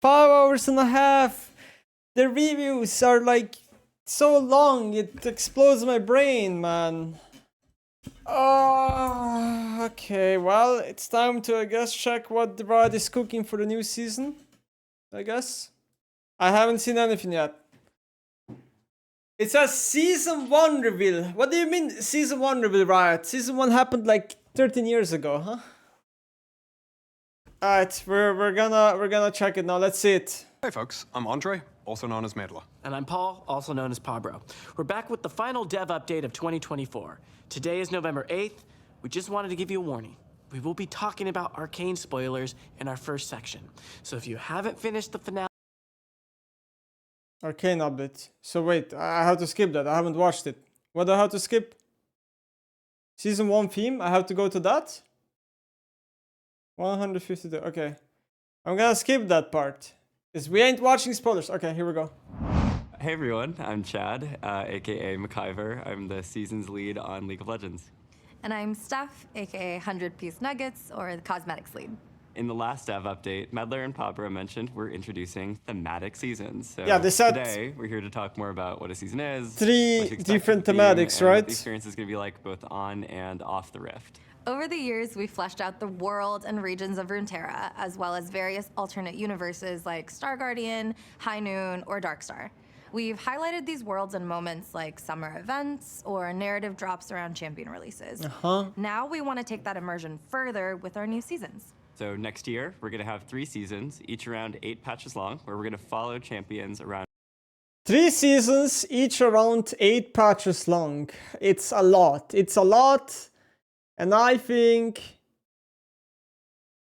5 hours and a half. The reviews are like so long, it explodes my brain, man. Oh, okay, well, it's time to, I guess, check what the Riot is cooking for the new season. I guess. I haven't seen anything yet. It says Season 1 reveal. What do you mean Season 1 reveal, Riot? Season 1 happened like 13 years ago, huh? Alright, we're gonna check it now. Let's see it. Hey folks, I'm Andre, also known as Medla. And I'm Paul, also known as Pabro. We're back with the final dev update of 2024. Today is November 8th. We just wanted to give you a warning. We will be talking about Arcane spoilers in our first section. So if you haven't finished the finale... Arcane update. So wait, I have to skip that. I haven't watched it. What do I have to skip? Season 1 theme? I have to go to that? 152. Okay. I'm gonna skip that part. Because we ain't watching spoilers. Okay, here we go. Hey everyone, I'm Chad, aka McIver. I'm the season's lead on League of Legends. And I'm Steph, aka 100 Piece Nuggets, or the cosmetics lead. In the last dev update, Medler and Pabra mentioned we're introducing thematic seasons. So yeah, they said today we're here to talk more about what a season is, 3 different thematics, right? What the experience is going to be like both on and off the Rift. Over the years, we fleshed out the world and regions of Runeterra, as well as various alternate universes like Star Guardian, High Noon, or Darkstar. We've highlighted these worlds in moments like summer events or narrative drops around champion releases. Now we want to take that immersion further with our new seasons. So next year, we're going to have 3 seasons, each around 8 patches long, where we're going to follow champions around 3 seasons, each around 8 patches long. It's a lot. It's a lot. And I think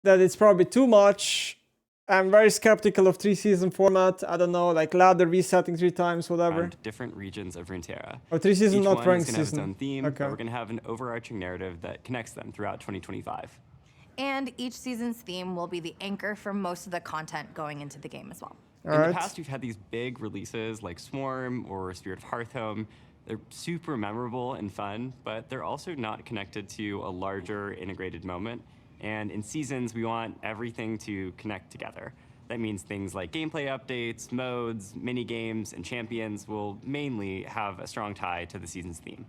that it's probably too much. I'm very skeptical of 3-season format. I don't know, like ladder resetting 3 times, whatever. different regions of Runeterra. Or 3 season, Each not one ranked is gonna season. have its own theme, Okay. but we're going to have an overarching narrative that connects them throughout 2025. And each season's theme will be the anchor for most of the content going into the game as well. In the past, we've had these big releases like Swarm or Spirit of Hearthhome. They're super memorable and fun, but they're also not connected to a larger integrated moment. And in seasons, we want everything to connect together. That means things like gameplay updates, modes, mini games, and champions will mainly have a strong tie to the season's theme.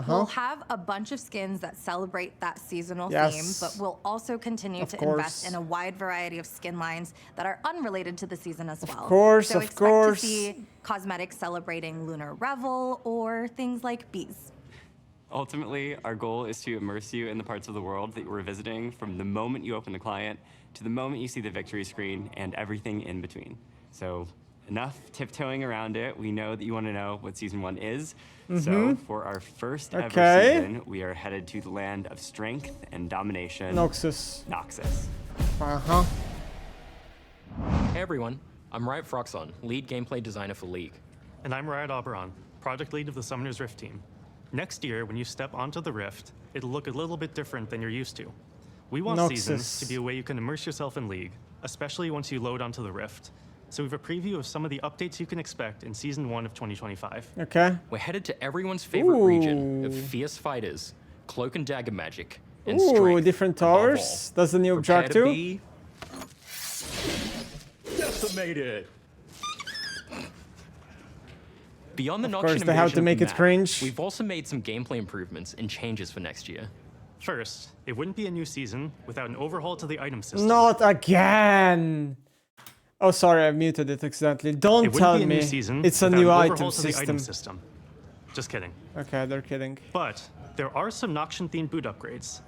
We'll have a bunch of skins that celebrate that seasonal theme, but we'll also continue to invest in a wide variety of skin lines that are unrelated to the season as well. So expect to see cosmetics celebrating Lunar Revel or things like bees. Ultimately, our goal is to immerse you in the parts of the world that we're visiting from the moment you open the client to the moment you see the victory screen and everything in between. So enough tiptoeing around it. We know that you want to know what Season 1 is. So for our first ever season, we are headed to the land of strength and domination. Noxus. Noxus. Hey everyone, I'm Riot Froxon, lead gameplay designer for League. And I'm Riot Oberon, project lead of the Summoner's Rift team. Next year, when you step onto the Rift, it'll look a little bit different than you're used to. We want seasons to be a way you can immerse yourself in League, especially once you load onto the Rift. So we have a preview of some of the updates you can expect in Season 1 of 2025. Okay. We're headed to everyone's favorite region of fierce fighters, cloak and dagger magic, and strength. Different towers. That's the new objective. Be decimated. Beyond the Of course, they have to make it cringe. We've also made some gameplay improvements and changes for next year. First, it wouldn't be a new season without an overhaul to the item system. Not again. Oh, sorry, I muted it accidentally. Don't tell me it's a new item system. Just kidding. Okay, they're kidding. But there are some Noxian-themed boot upgrades.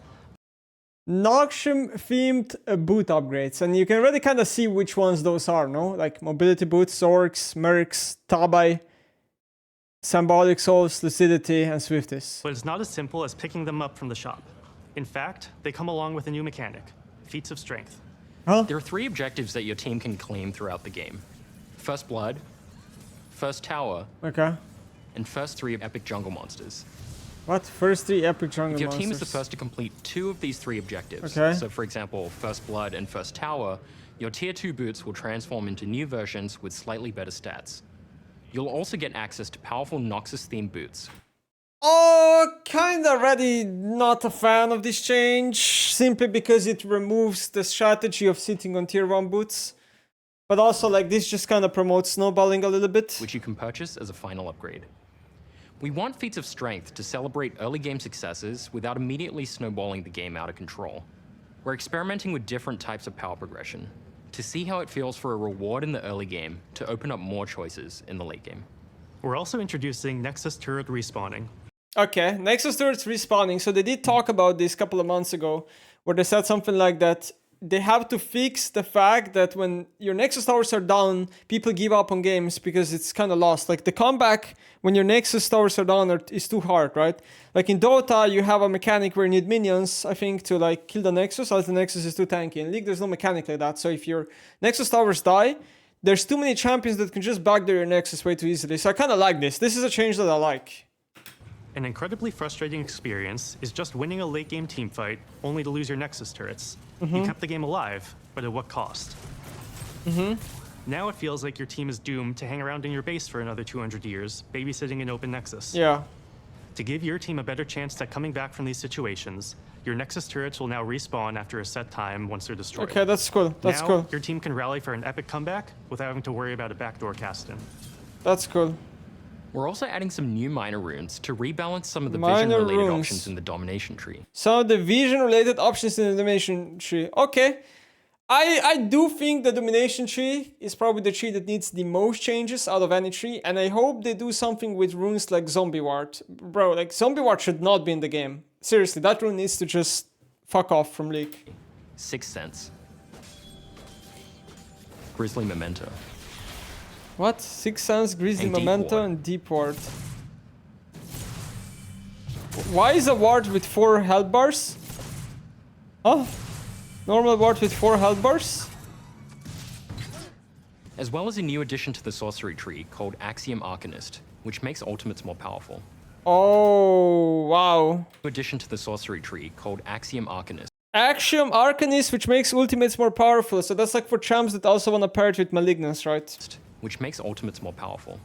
Noxian-themed boot upgrades, and you can already kind of see which ones those are, no? Like mobility boots, Zorks, Mercs, Tabai, Symbolic Souls, Lucidity, and Swifties. But it's not as simple as picking them up from the shop. In fact, they come along with a new mechanic, Feats of Strength. There are 3 objectives that your team can claim throughout the game. First Blood, First Tower, and first 3 epic jungle monsters. What? First 3 epic jungle monsters? If your team is the first to complete 2 of these 3 objectives, so for example, First Blood and First Tower, your Tier 2 boots will transform into new versions with slightly better stats. You'll also get access to powerful Noxus-themed boots. Oh, kinda already not a fan of this change, simply because it removes the strategy of sitting on tier 1 boots. But also, like, this just kind of promotes snowballing a little bit. which you can purchase as a final upgrade. We want feats of strength to celebrate early game successes without immediately snowballing the game out of control. We're experimenting with different types of power progression to see how it feels for a reward in the early game to open up more choices in the late game. We're also introducing Nexus turret respawning. Okay, Nexus turrets respawning. So they did talk about this a couple of months ago, where they said something like that. They have to fix the fact that when your Nexus towers are down, people give up on games because it's kind of lost. Like the comeback when your Nexus towers are down is too hard, right? Like in Dota, you have a mechanic where you need minions, I think, to like kill the Nexus, else the Nexus is too tanky. In League, there's no mechanic like that. So if your Nexus towers die, there's too many champions that can just backdoor your Nexus way too easily. So I kind of like this. This is a change that I like. An incredibly frustrating experience is just winning a late game teamfight only to lose your Nexus turrets. You kept the game alive, but at what cost? Now it feels like your team is doomed to hang around in your base for another 200 years, babysitting an open Nexus. Yeah. To give your team a better chance at coming back from these situations, your Nexus turrets will now respawn after a set time once they're destroyed. Okay, that's cool. That's now, cool. your team can rally for an epic comeback without having to worry about a backdoor cast-in. That's cool. We're also adding some new minor runes to rebalance some of the Minor vision-related runes. options in the domination tree. Some of the vision-related options in the domination tree. Okay. I do think the domination tree is probably the tree that needs the most changes out of any tree, and I hope they do something with runes like Zombie Ward. Bro, like Zombie Ward should not be in the game. Seriously, that rune needs to just fuck off from League. Sixth Sense. Grizzly Memento. What? Sixth Sense, Grizzly And Deep Memento, Ward. and Deep Ward. Why is a ward with 4 health bars? Huh? Normal ward with 4 health bars? As well as a new addition to the sorcery tree called Axiom Arcanist, which makes ultimates more powerful. Oh, wow. New addition to the sorcery tree called Axiom Arcanist, Axiom Arcanist, which makes ultimates more powerful. So that's like for champs that also want to pair it with Malignance, right? which makes ultimates more powerful.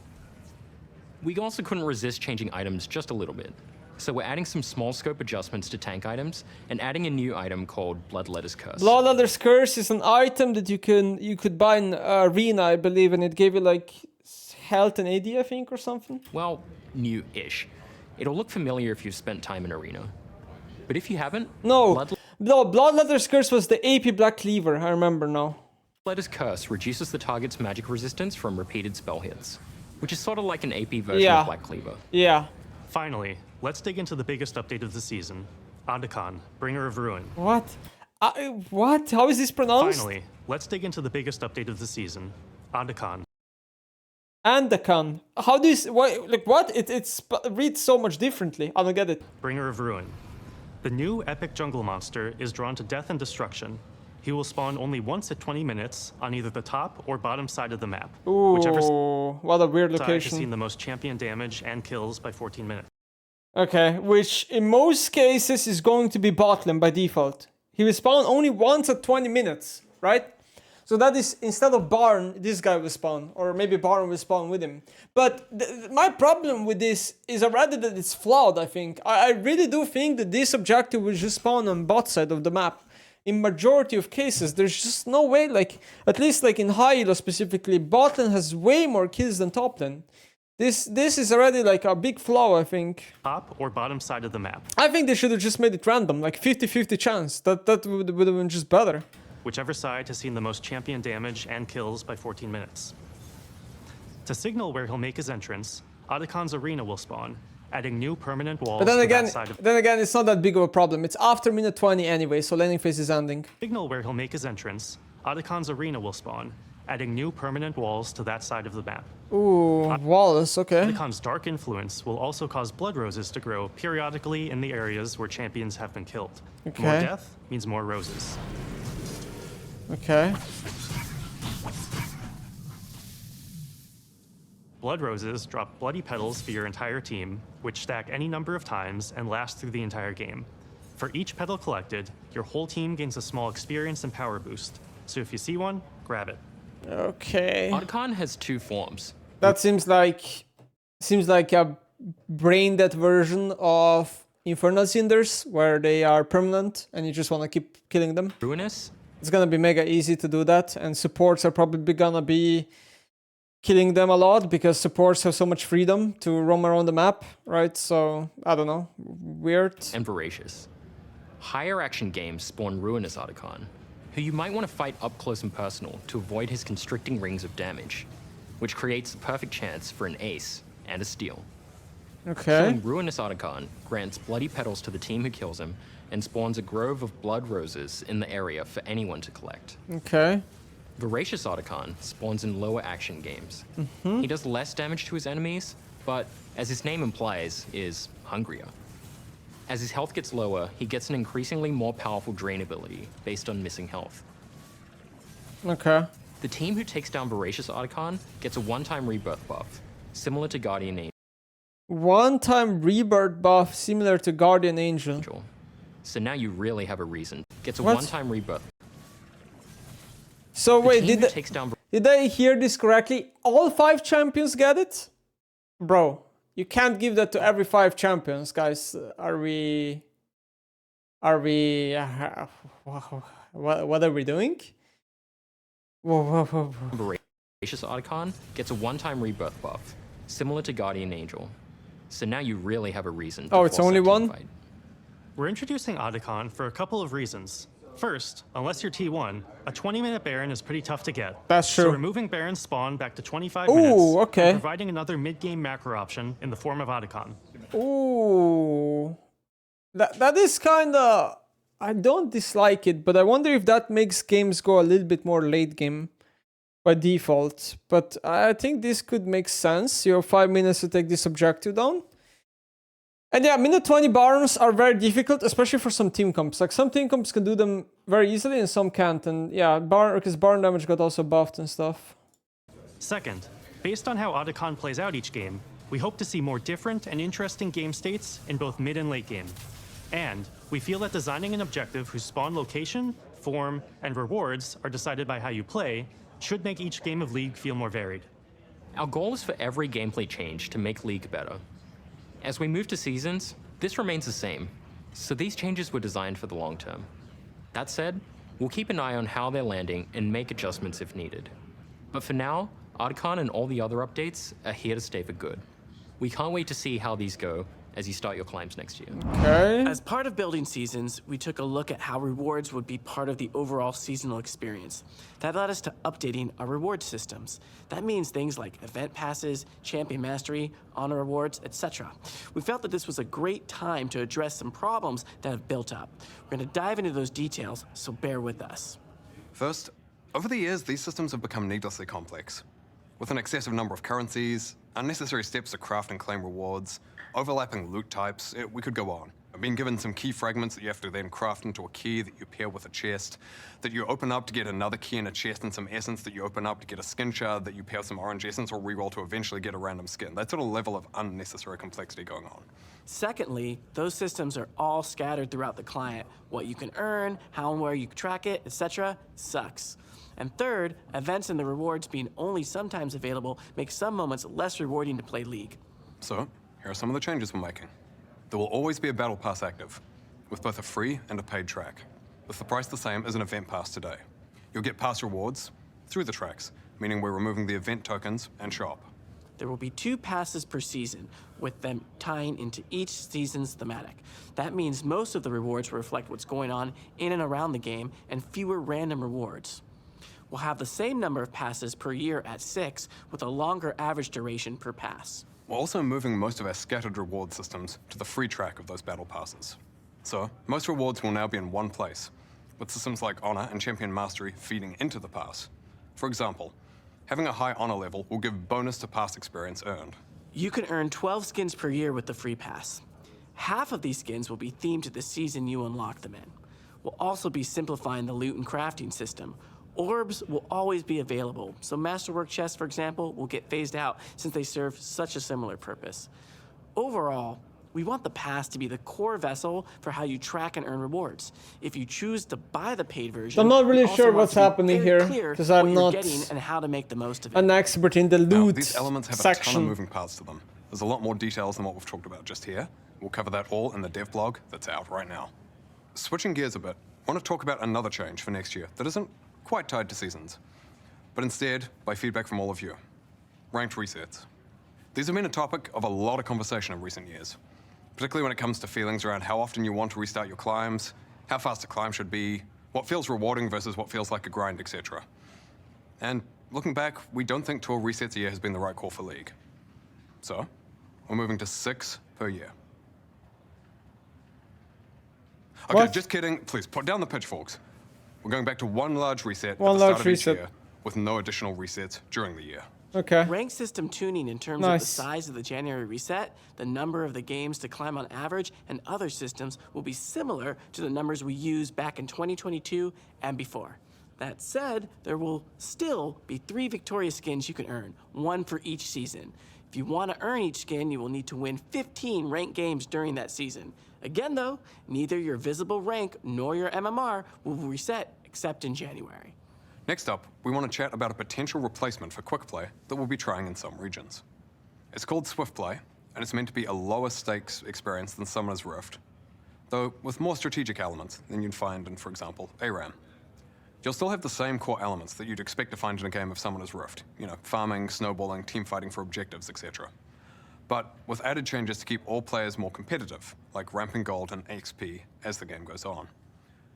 We also couldn't resist changing items just a little bit. So we're adding some small scope adjustments to tank items and adding a new item called Bloodletter's Curse. Bloodletter's Curse is an item that you could buy in Arena, I believe, and it gave you like health and AD, I think, or something. Well, new-ish. It'll look familiar if you've spent time in Arena. But if you haven't, No, Bloodletter's Curse was the AP Black Cleaver, I remember now. Bloodletter's Curse reduces the target's magic resistance from repeated spell hits, which is sort of like an AP version of Black Cleaver. Yeah. Finally, let's dig into the biggest update of the season, Atakhan, Bringer of Ruin. What? What? How is this pronounced? Finally, let's dig into the biggest update of the season, Atakhan. Atakhan. How do you... what? It reads so much differently. I don't get it. Bringer of Ruin. The new epic jungle monster is drawn to death and destruction. He will spawn only once at 20 minutes on either the top or bottom side of the map. Whichever Ooh, what a weird side has location. seen the most champion damage and kills by 14 minutes. Okay, which in most cases is going to be bot lane by default. He will spawn only once at 20 minutes, right? So that is, instead of Barn, this guy will spawn, or maybe Barn will spawn with him. But my problem with this is rather that it's flawed, I think. I really do think that this objective will just spawn on bot side of the map. In majority of cases, there's just no way, like, at least like in high elo specifically, bot lane has way more kills than top lane. This is already like a big flaw, I think. Top or bottom side of the map. I think they should have just made it random, like 50-50 chance. That would have been just better. Whichever side has seen the most champion damage and kills by 14 minutes. To signal where he'll make his entrance, Atakhan's arena will spawn, adding new permanent walls But then to again, that side of it's not that big of a problem. It's after minute 20 anyway, so laning phase is ending. signal where he'll make his entrance, Atakhan's arena will spawn, adding new permanent walls to that side of the map. Ooh, Wallace, okay. Atakhan's dark influence will also cause blood roses to grow periodically in the areas where champions have been killed. Okay. More death means more roses. Okay. Blood roses drop bloody petals for your entire team, which stack any number of times and last through the entire game. For each petal collected, your whole team gains a small experience and power boost. So if you see one, grab it. Okay. Atakhan has two forms. That seems like a brain dead version of Infernal Cinders, where they are permanent and you just want to keep killing them. Ruinous it's gonna be mega easy to do that, and supports are probably gonna be killing them a lot because supports have so much freedom to roam around the map, right? So, I don't know, weird. And voracious. Higher action games spawn Ruinous Atakhan, who you might want to fight up close and personal to avoid his constricting rings of damage, which creates the perfect chance for an ace and a steal. Okay. Killing Ruinous Atakhan grants bloody petals to the team who kills him and spawns a grove of blood roses in the area for anyone to collect. Okay. Voracious Atakhan spawns in lower action games. He does less damage to his enemies, but as his name implies, is hungrier. As his health gets lower, he gets an increasingly more powerful drain ability based on missing health. Okay. The team who takes down Voracious Atakhan gets a one-time rebirth buff, similar to Guardian One-time rebirth buff similar to Guardian Angel. So now you really have a reason. Gets a What? one-time rebirth. So wait, did I hear this correctly? All 5 champions get it? Bro, you can't give that to every 5 champions, guys. Are we... what are we doing? Whoa. Voracious Atakhan gets a one-time rebirth buff, similar to Guardian Angel. So now you really have a reason to it's force only that team one? fight. We're introducing Atakhan for a couple of reasons. First, unless you're T1, a 20-minute Baron is pretty tough to get. That's true. So we're moving Baron's spawn back to 25 minutes, okay. and providing another mid-game macro option in the form of Atakhan. Ooh. That is kinda... I don't dislike it, but I wonder if that makes games go a little bit more late game by default. But I think this could make sense. You have 5 minutes to take this objective down. And yeah, minute 20 Barons are very difficult, especially for some team comps. Like, some team comps can do them very easily and some can't. And yeah, because Baron damage got also buffed and stuff. Second, based on how Atakhan plays out each game, we hope to see more different and interesting game states in both mid and late game. And we feel that designing an objective whose spawn location, form, and rewards are decided by how you play should make each game of League feel more varied. Our goal is for every gameplay change to make League better. As we move to seasons, this remains the same, so these changes were designed for the long term. That said, we'll keep an eye on how they're landing and make adjustments if needed. But for now, Atakhan and all the other updates are here to stay for good. We can't wait to see how these go as you start your climbs next year. Okay. As part of building seasons, we took a look at how rewards would be part of the overall seasonal experience. That led us to updating our reward systems. That means things like event passes, champion mastery, honor rewards, etc. We felt that this was a great time to address some problems that have built up. We're going to dive into those details, so bear with us. First, over the years, these systems have become needlessly complex. With an excessive number of currencies, unnecessary steps to craft and claim rewards, overlapping loot types, we could go on. I've been given some key fragments that you have to then craft into a key that you pair with a chest, that you open up to get another key in a chest and some essence that you open up to get a skin shard that you pair with some orange essence or reroll to eventually get a random skin. That sort of level of unnecessary complexity going on. Secondly, those systems are all scattered throughout the client. What you can earn, how and where you can track it, etc. sucks. And third, events and the rewards being only sometimes available make some moments less rewarding to play League. So, here are some of the changes we're making. There will always be a battle pass active, with both a free and a paid track, with the price the same as an event pass today. You'll get pass rewards through the tracks, meaning we're removing the event tokens and shop. There will be 2 passes per season, with them tying into each season's thematic. That means most of the rewards will reflect what's going on in and around the game, and fewer random rewards. We'll have the same number of passes per year at 6, with a longer average duration per pass. We're also moving most of our scattered reward systems to the free track of those battle passes. So, most rewards will now be in one place, with systems like Honor and Champion Mastery feeding into the pass. For example, having a high Honor level will give bonus to pass experience earned. You can earn 12 skins per year with the free pass. Half of these skins will be themed to the season you unlock them in. We'll also be simplifying the loot and crafting system. Orbs will always be available, so Masterwork chests, for example, will get phased out since they serve such a similar purpose. Overall, we want the pass to be the core vessel for how you track and earn rewards. If you choose to buy the paid version, I'm not really we also sure want what's to be happening very here, clear because what I'm you're not getting and how to make the most of it. an expert in the loot Now, these elements have a ton of section. moving parts to them. There's a lot more details than what we've talked about just here. We'll cover that all in the dev blog that's out right now. Switching gears a bit, want to talk about another change for next year that isn't quite tied to seasons, but instead by feedback from all of you. Ranked resets. These have been a topic of a lot of conversation in recent years, particularly when it comes to feelings around how often you want to restart your climbs, how fast a climb should be, what feels rewarding versus what feels like a grind, etc. And looking back, we don't think 12 resets a year has been the right call for League. So, we're moving to 6 per year. Okay, What? just kidding. Please, put down the pitchforks. We're going back to one large reset One at the start large of each reset. year, with no additional resets during the year. Okay. Rank system tuning in terms of the Nice. size of the January reset, the number of the games to climb on average, and other systems will be similar to the numbers we used back in 2022 and before. That said, there will still be 3 Victoria skins you can earn, 1 for each season. If you want to earn each skin, you will need to win 15 ranked games during that season. Again though, neither your visible rank nor your MMR will reset except in January. Next up, we want to chat about a potential replacement for quick play that we'll be trying in some regions. It's called Swiftplay, and it's meant to be a lower stakes experience than Summoner's Rift, though with more strategic elements than you'd find in, for example, ARAM. You'll still have the same core elements that you'd expect to find in a game of Summoner's Rift, you know, farming, snowballing, team fighting for objectives, etc. But with added changes to keep all players more competitive, like ramping gold and XP as the game goes on.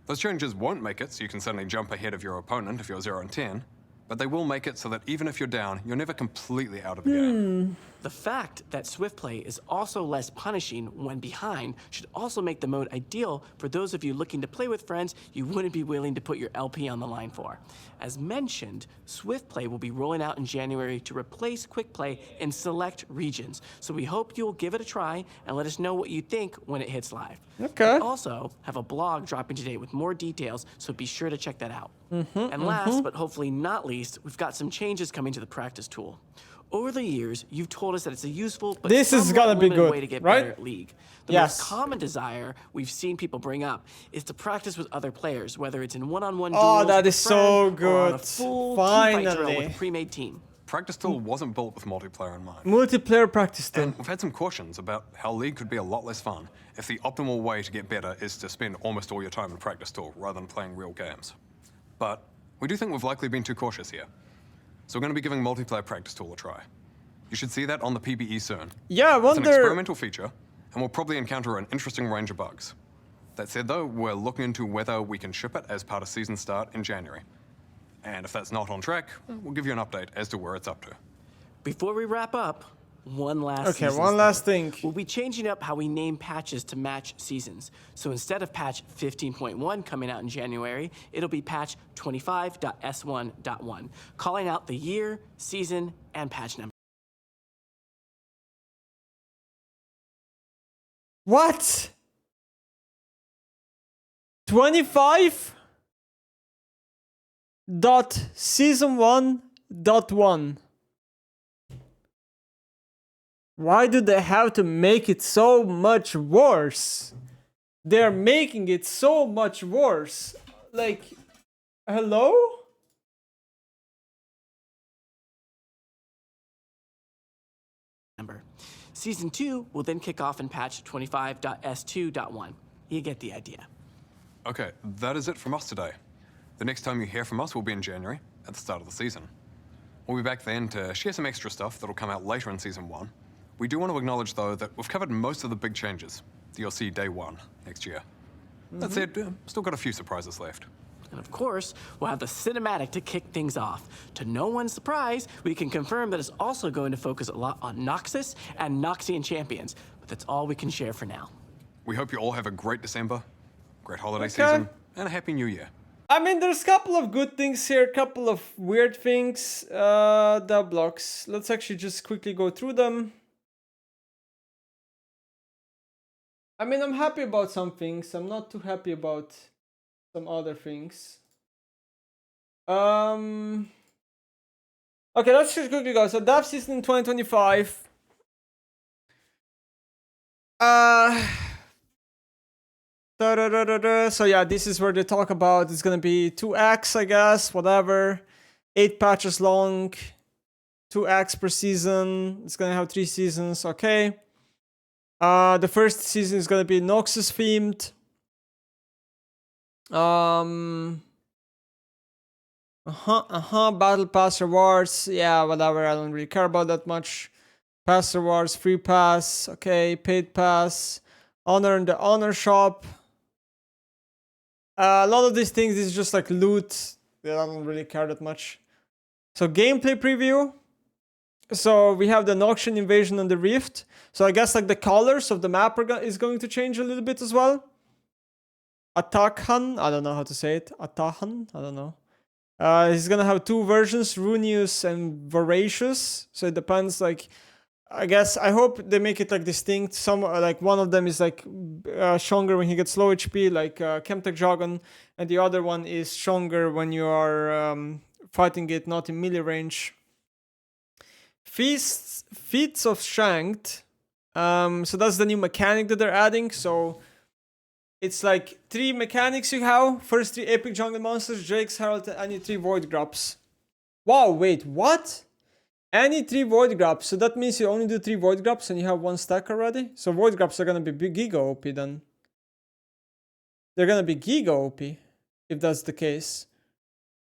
Those changes won't make it so you can suddenly jump ahead of your opponent if you're 0 and 10, but they will make it so that even if you're down, you're never completely out of the game. The fact that Swiftplay is also less punishing when behind should also make the mode ideal for those of you looking to play with friends you wouldn't be willing to put your LP on the line for. As mentioned, Swiftplay will be rolling out in January to replace Quick Play in select regions, so we hope you'll give it a try and let us know what you think when it hits live. Okay. We also have a blog dropping today with more details, so be sure to check that out. And last, but hopefully not least, we've got some changes coming to the practice tool. Over the years, you've told us that it's a useful but This is somewhat gonna be limited good, way to get right? better at League. The Yes. most common desire we've seen people bring up is to practice with other players, whether it's in one-on-one Oh, duels that with is a friend so or on good. a full teamfight drill Finally. with a pre-made team. Practice Tool wasn't built with multiplayer in mind. Multiplayer practice tool. And we've had some cautions about how League could be a lot less fun if the optimal way to get better is to spend almost all your time in Practice Tool rather than playing real games. But we do think we've likely been too cautious here. So we're going to be giving multiplayer Practice Tool a try. You should see that on the PBE soon. Yeah, I It's an wonder. experimental feature, and we'll probably encounter an interesting range of bugs. That said though, we're looking into whether we can ship it as part of season start in January. And if that's not on track, we'll give you an update as to where it's up to. Before we wrap up, one last Okay, seasons one last thing. thing. We'll be changing up how we name patches to match seasons. So instead of patch 15.1 coming out in January, it'll be patch 25.s1.1, calling out the year, season, and patch number. What? 25.season1.1. Why do they have to make it so much worse? They're making it so much worse. Like, hello? Season 2 will then kick off in patch 25.s2.1. You get the idea. Okay, that is it from us today. The next time you hear from us will be in January, at the start of the season. We'll be back then to share some extra stuff that'll come out later in Season 1. We do want to acknowledge, though, that we've covered most of the big changes that you'll see day 1 next year. That said, still got a few surprises left. And of course, we'll have the cinematic to kick things off. To no one's surprise, we can confirm that it's also going to focus a lot on Noxus and Noxian champions, but that's all we can share for now. We hope you all have a great December, great holiday season, and a happy new year. I mean, there's a couple of good things here, a couple of weird things. The blocks. Let's actually just quickly go through them. I mean, I'm happy about some things. I'm not too happy about some other things. Okay, let's just quickly go. So, DAF season 2025. So yeah, this is where they talk about it's gonna be 2 acts, I guess, whatever. 8 patches long, 2 acts per season. It's gonna have 3 seasons, okay. The first season is gonna be Noxus themed. Battle pass rewards. Yeah, whatever. I don't really care about that much. Pass rewards, free pass. Okay, paid pass. Honor in the honor shop. A lot of these things is just like loot. I don't really care that much. So gameplay preview. So we have the Noxian invasion on the Rift. So I guess like the colors of the map is going to change a little bit as well. Atakhan, I don't know how to say it. Atakhan, I don't know. He's gonna have two versions, Runeous and Voracious. So it depends, like, I guess, I hope they make it like distinct. Some, like one of them is like stronger when he gets low HP, like Chemtech Jargon, and the other one is stronger when you are fighting it not in melee range. Feats of Strength. So that's the new mechanic that they're adding. So it's like 3 mechanics you have. First 3 epic jungle monsters, Drake's Herald, and any 3 Void Grubs. Wow, wait, what? Any 3 Void Grubs. So that means you only do 3 Void Grubs and you have 1 stack already? So Void Grubs are gonna be Giga OP then. They're gonna be Giga OP, if that's the case.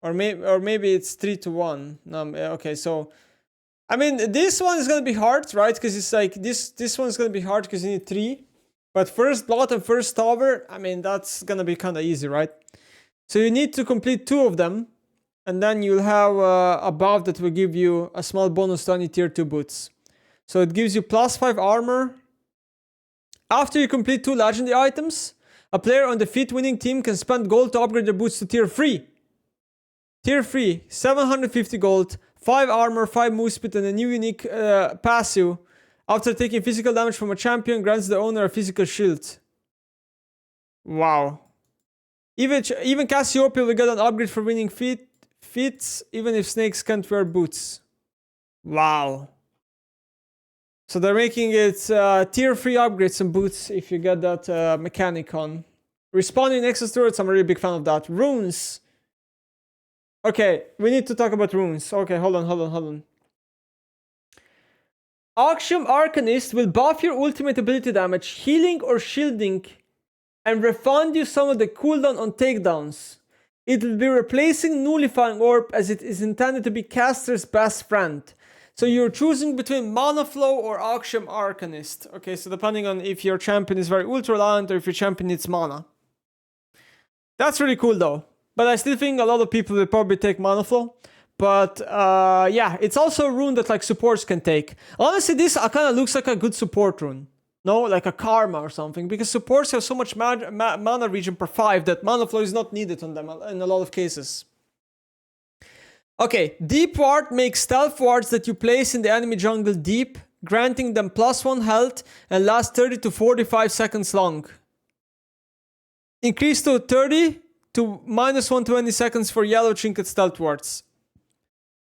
Or maybe it's 3 to 1. No, okay, so... I mean, this one is gonna be hard, right? Because it's like, this one's gonna be hard because you need 3. But first blood and first tower, I mean, that's gonna be kind of easy, right? So you need to complete 2 of them, and then you'll have a buff that will give you a small bonus to any tier 2 boots. So it gives you +5 armor. After you complete 2 legendary items, a player on the feat winning team can spend gold to upgrade their boots to tier 3. Tier 3, 750 gold, 5 armor, 5 move speed, and a new unique passive. After taking physical damage from a champion, grants the owner a physical shield. Wow. Even Cassiopeia will get an upgrade for winning feats, even if snakes can't wear boots. Wow. So they're making it tier 3 upgrades and boots if you get that mechanic on. Respawning Nexus turrets, I'm a really big fan of that. Runes. Okay, we need to talk about runes. Okay, hold on. Axiom Arcanist will buff your ultimate ability damage, healing or shielding, and refund you some of the cooldown on takedowns. It will be replacing Nullifying Orb as it is intended to be caster's best friend. So you're choosing between Mana Flow or Axiom Arcanist. Okay, so depending on if your champion is very ultra reliant or if your champion needs mana. That's really cool though. But I still think a lot of people will probably take Mana Flow. But yeah, it's also a rune that like supports can take. Honestly, this kind of looks like a good support rune. No, like a Karma or something. Because supports have so much mana regen per 5 that Mana Flow is not needed on them in a lot of cases. Okay, Deep Ward makes stealth wards that you place in the enemy jungle deep, granting them +1 health and last 30 to 45 seconds long. Increase to 30 to -120 seconds for yellow trinket stealth wards.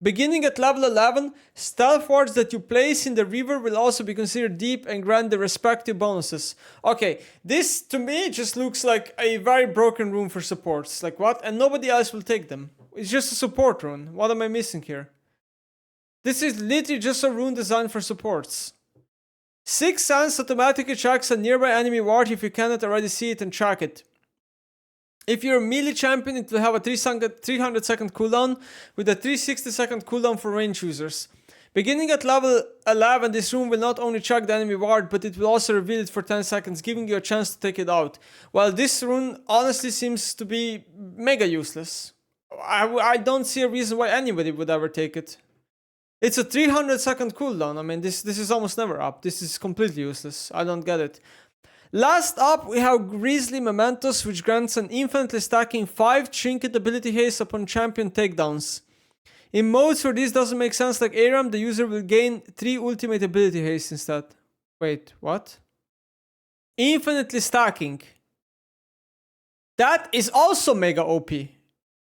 Beginning at level 11, stealth wards that you place in the river will also be considered deep and grant the respective bonuses. Okay, this to me just looks like a very broken rune for supports. Like what? And nobody else will take them. It's just a support rune. What am I missing here? This is literally just a rune designed for supports. 6 Sense automatically tracks a nearby enemy ward if you cannot already see it and track it. If you're a melee champion, it will have a 300 second cooldown with a 360 second cooldown for range users. Beginning at level 11, this rune will not only track the enemy ward, but it will also reveal it for 10 seconds, giving you a chance to take it out. While this rune honestly seems to be mega useless. I don't see a reason why anybody would ever take it. It's a 300 second cooldown. I mean, this is almost never up. This is completely useless. I don't get it. Last up, we have Grisly Mementos, which grants an infinitely stacking 5 trinket ability haste upon champion takedowns. In modes where this doesn't make sense, like ARAM, the user will gain 3 ultimate ability haste instead. Wait, what? Infinitely stacking. That is also mega OP.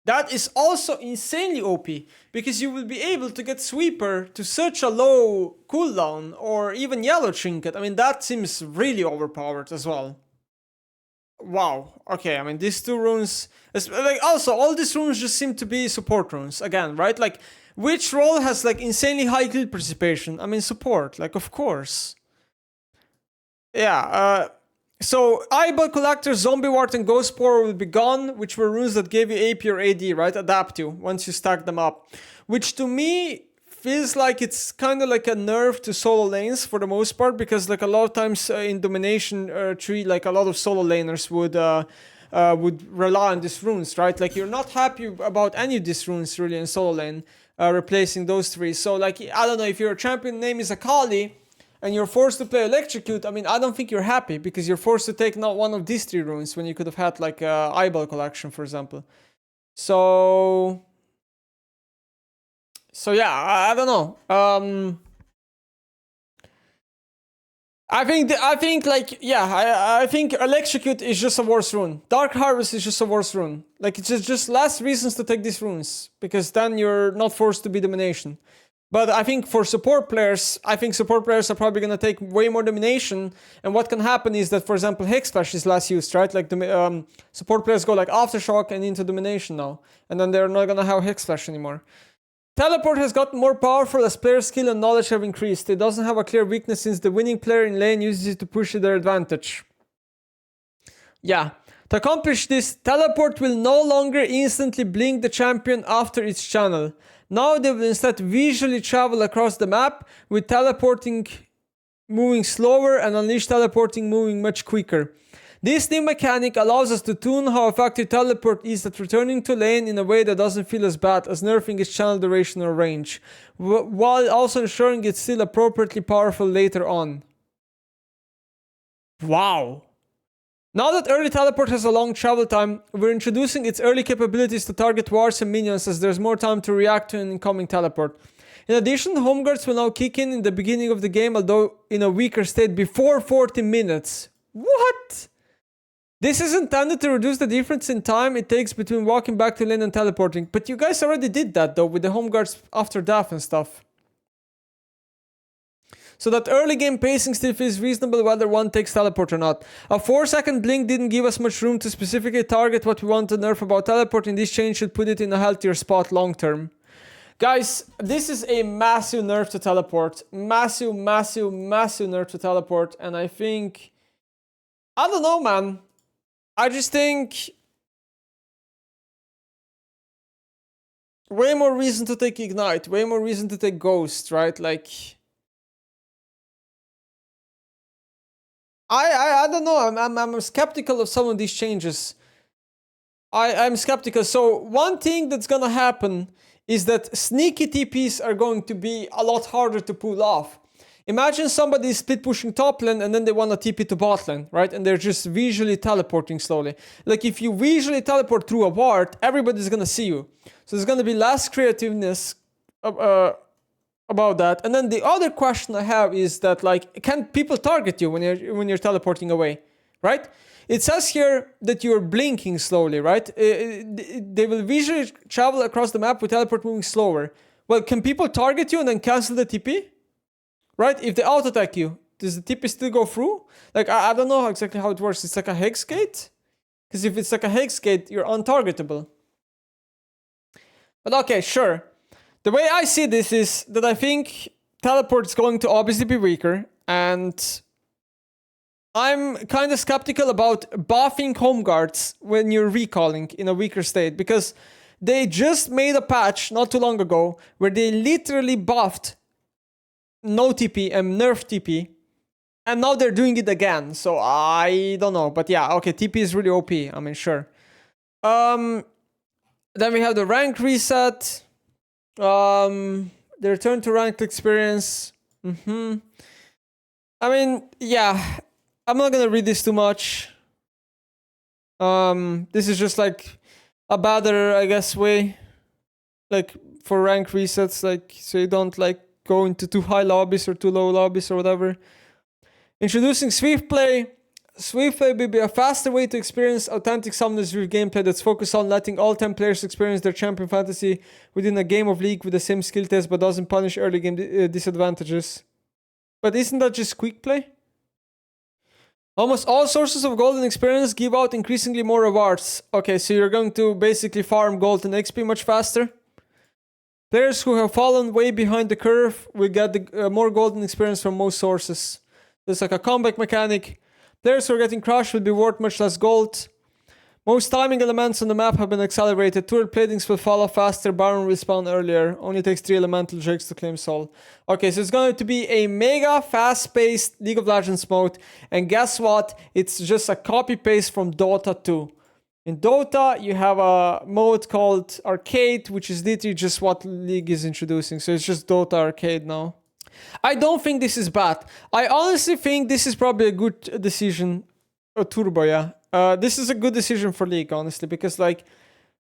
That is also insanely OP, because you will be able to get Sweeper to such a low cooldown, or even Yellow Trinket. I mean, that seems really overpowered as well. Wow, okay, I mean, these 2 runes, like, also, all these runes just seem to be support runes, again, right? Like, which role has, like, insanely high kill participation? I mean, support, like, of course. Yeah, So Eyeball Collector, Zombie Wart, and Ghost Spore will be gone, which were runes that gave you AP or AD, right? Adapt you, once you stack them up. Which to me feels like it's kind of like a nerf to solo lanes for the most part, because like a lot of times in Domination tree, like a lot of solo laners would rely on these runes, right? Like you're not happy about any of these runes really in solo lane, replacing those three. So like, I don't know, if your champion name is Akali and you're forced to play Electrocute, I mean, I don't think you're happy because you're forced to take not one of these three runes when you could have had like Eyeball Collection, for example. So yeah, I don't know. I think like, yeah, I think Electrocute is just a worse rune. Dark Harvest is just a worse rune. Like, it's just less reasons to take these runes, because then you're not forced to be Domination. But I think for support players, I think support players are probably going to take way more Domination, and what can happen is that, for example, Hex Splash is less used, right? Like, the support players go like Aftershock and into Domination now, and then they're not going to have Hex Splash anymore. Teleport has gotten more powerful as player skill and knowledge have increased. It doesn't have a clear weakness since the winning player in lane uses it to push to their advantage. Yeah. To accomplish this, Teleport will no longer instantly blink the champion after each channel. Now they will instead visually travel across the map, with Teleporting moving slower and Unleash Teleporting moving much quicker. This new mechanic allows us to tune how effective Teleport is at returning to lane in a way that doesn't feel as bad as nerfing its channel duration or range, while also ensuring it's still appropriately powerful later on. Wow! Now that early Teleport has a long travel time, we're introducing its early capabilities to target wards and minions, as there's more time to react to an incoming Teleport. In addition, Home Guards will now kick in the beginning of the game, although in a weaker state before 40 minutes. What? This is intended to reduce the difference in time it takes between walking back to lane and teleporting. But you guys already did that though, with the Home Guards after death and stuff. So that early game pacing still feels reasonable whether one takes teleport or not. A 4-second blink didn't give us much room to specifically target what we want to nerf about teleporting. This change should put it in a healthier spot long term. Guys, this is a massive nerf to teleport. Massive nerf to teleport. And I think... I don't know, man. I just think way more reason to take Ignite, way more reason to take Ghost, right? Like, I don't know. I'm skeptical of some of these changes. I'm skeptical. So one thing that's gonna happen is that sneaky TPs are going to be a lot harder to pull off. Imagine somebody is split pushing top lane and then they want to TP to bot lane, right? And they're just visually teleporting slowly. Like if you visually teleport through a ward, everybody's gonna see you. So there's gonna be less creativeness about that. And then the other question I have is that, like, can people target you when you're teleporting away, right? It says here that you're blinking slowly, right? They will visually travel across the map with teleport moving slower. Well, can people target you and then cancel the TP? Right? If they auto-attack you, does the TP still go through? Like, I don't know exactly how it works. It's like a Hex Gate? Because if it's like a Hex Gate, you're untargetable. But okay, sure. The way I see this is that I think Teleport is going to obviously be weaker. And I'm kind of skeptical about buffing Home Guards when you're recalling in a weaker state. Because they just made a patch not too long ago where they literally buffed no TP and nerf TP, and now they're doing it again, so I don't know. But yeah, okay, TP is really OP, I mean, sure. Then we have the rank reset, the return to ranked experience. I mean, yeah, I'm not gonna read this too much. This is just like a better, I guess, way, like, for rank resets, like, so you don't like go into too high lobbies or too low lobbies or whatever. Introducing Swiftplay. Swiftplay will be a faster way to experience authentic Summoners Rift gameplay that's focused on letting all 10 players experience their champion fantasy within a game of League with the same skill test, but doesn't punish early game disadvantages. But isn't that just quick play? Almost all sources of golden experience give out increasingly more rewards. Okay, so you're going to basically farm gold and XP much faster. Players who have fallen way behind the curve will get the more golden experience from most sources. There's like a comeback mechanic. Players who are getting crushed will be worth much less gold. Most timing elements on the map have been accelerated. Turret platings will follow faster. Baron will spawn earlier. Only takes 3 elemental drakes to claim soul. Okay, so it's going to be a mega fast-paced League of Legends mode. And guess what? It's just a copy-paste from Dota 2. In Dota, you have a mode called Arcade, which is literally just what League is introducing. So it's just Dota Arcade now. I don't think this is bad. I honestly think this is probably a good decision. Turbo, yeah. This is a good decision for League, honestly, because like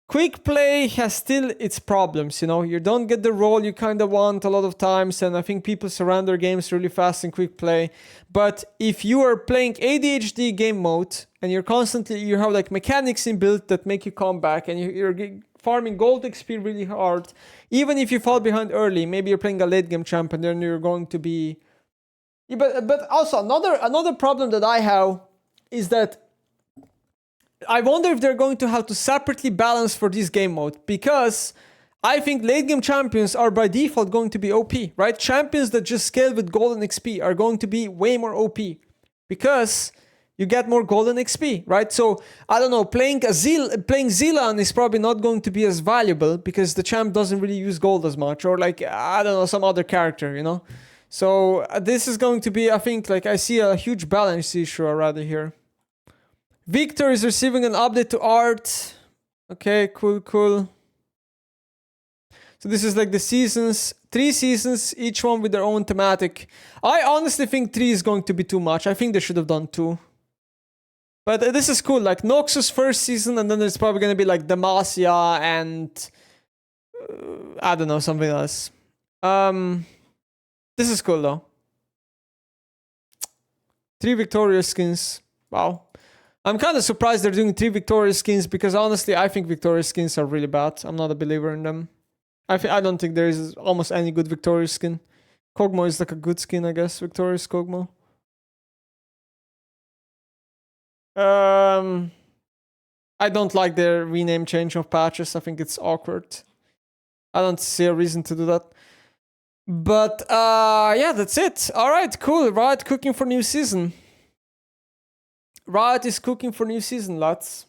quick play has still its problems, you know. You don't get the role you kind of want a lot of times, and I think people surrender games really fast in quick play. But if you are playing ADHD game mode and you have like mechanics inbuilt that make you come back, and you're farming gold XP really hard, even if you fall behind early, maybe you're playing a late game champ, and then you're going to be. Yeah, but also another problem that I have is that I wonder if they're going to have to separately balance for this game mode, because I think late game champions are by default going to be OP, right? Champions that just scale with gold and XP are going to be way more OP because you get more gold and XP, right? So I don't know, playing Zilan is probably not going to be as valuable because the champ doesn't really use gold as much, or like, I don't know, some other character, you know? So this is going to be, I think, like I see a huge balance issue already here. Victor is receiving an update to art. Okay, cool. So this is like the seasons. 3 seasons, each one with their own thematic. I honestly think 3 is going to be too much. I think they should have done 2. But this is cool. Like Noxus first season, and then there's probably going to be like Demacia and I don't know, something else. This is cool though. 3 Victoria skins. Wow. I'm kind of surprised they're doing 3 Victoria skins because honestly, I think Victoria skins are really bad. I'm not a believer in them. I don't think there is almost any good Victoria skin. Kog'Maw is like a good skin, I guess. Victoria's Kog'Maw. I don't like their rename change of patches. I think it's awkward. I don't see a reason to do that. But yeah, that's it. All right, cool. Riot cooking for new season. Riot is cooking for new season, lads.